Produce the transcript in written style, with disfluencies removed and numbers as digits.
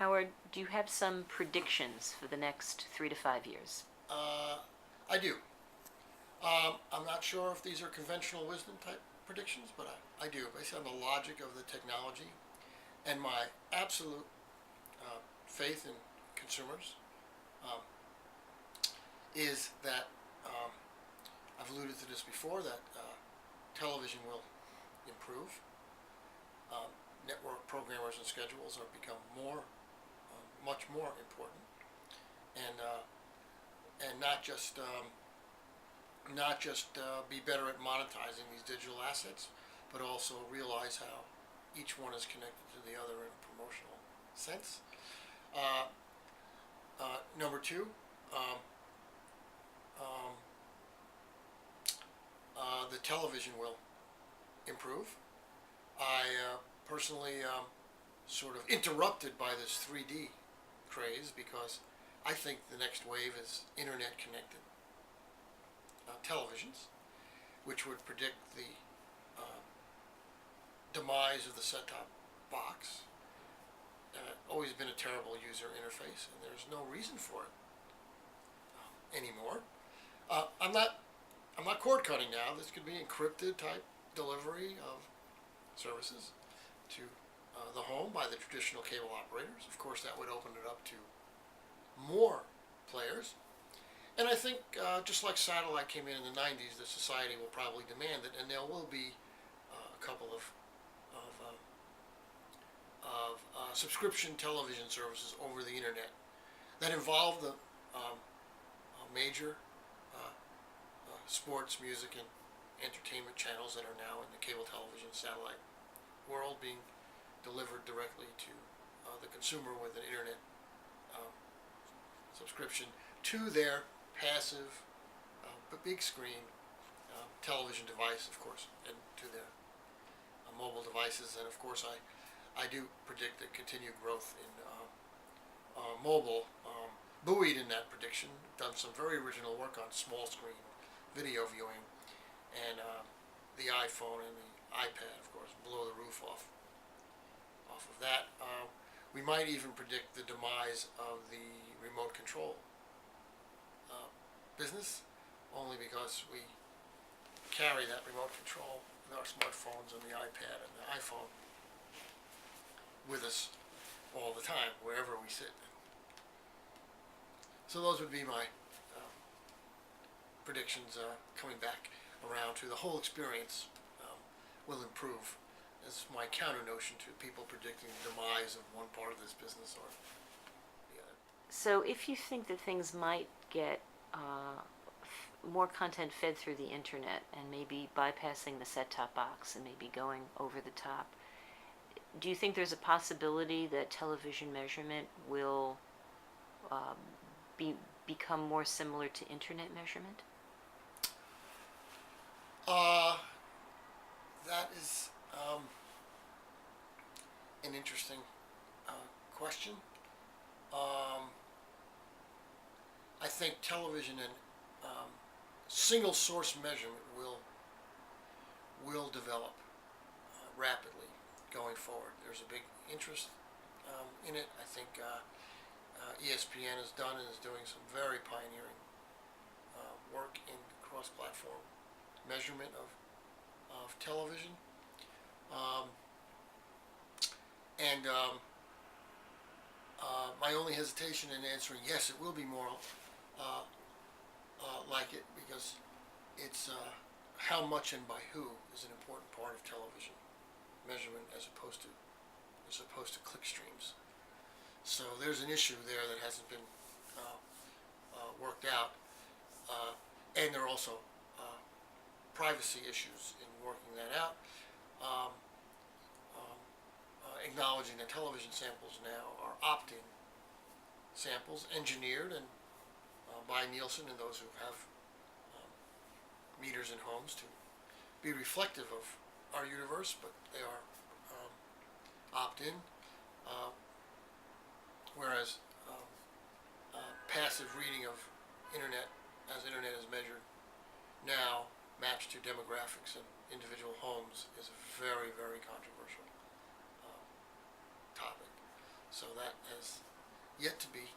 Howard, do you have some predictions for the next 3 to 5 years? I do. I'm not sure if these are conventional wisdom type predictions, but I do, based on the logic of the technology and my absolute faith in consumers, um, is that I've alluded to this before, that television will improve. Network programmers and schedules are become much more important, and not just be better at monetizing these digital assets, but also realize how each one is connected to the other in a promotional sense. Uh, Number two, um, um, the television will improve. I personally sort of interrupted by this 3D craze because I think the next wave is internet connected televisions, which would predict the uh, demise of the set-top box. Always been a terrible user interface, and there's no reason for it anymore. I'm not cord cutting now. This could be encrypted type delivery of services to the home by the traditional cable operators. Of course, that would open it up to more players. And I think, just like satellite came in the 90s, the society will probably demand it, and there will be a couple of subscription television services over the internet that involve the major sports, music, and entertainment channels that are now in the cable television satellite world being delivered directly to the consumer with an internet um, subscription to their passive but big screen television device, of course, and to their mobile devices. And of course, I do predict a continued growth in mobile, buoyed in that prediction. Done some very original work on small screen video viewing, and the iPhone and the iPad, of course, blow the roof off of that. We might even predict the demise of the remote control business, only because we carry that remote control with our smartphones and the iPad and the iPhone with us all the time, wherever we sit. So those would be my predictions, coming back around to the whole experience will improve, as my counter notion to people predicting the demise of one part of this business or the other. So, if you think that things might get more content fed through the internet and maybe bypassing the set-top box and maybe going over the top, do you think there's a possibility that television measurement will become more similar to internet measurement? That is an interesting question. I think television and single source measurement will develop rapidly going forward. There's a big interest in it. I think ESPN has done and is doing some very pioneering work in cross-platform measurement of television. And my only hesitation in answering yes, it will be more like it, because it's how much and by who is an important part of television measurement, as opposed to click streams. So there's an issue there that hasn't been worked out, and there are also privacy issues in working that out. Acknowledging that television samples now are opt-in samples, engineered and by Nielsen and those who have meters in homes to be reflective of our universe, but they are opt-in, whereas passive reading of internet, as internet is measured now, matched to demographics and individual homes, is a very, very controversial topic. So that has yet to be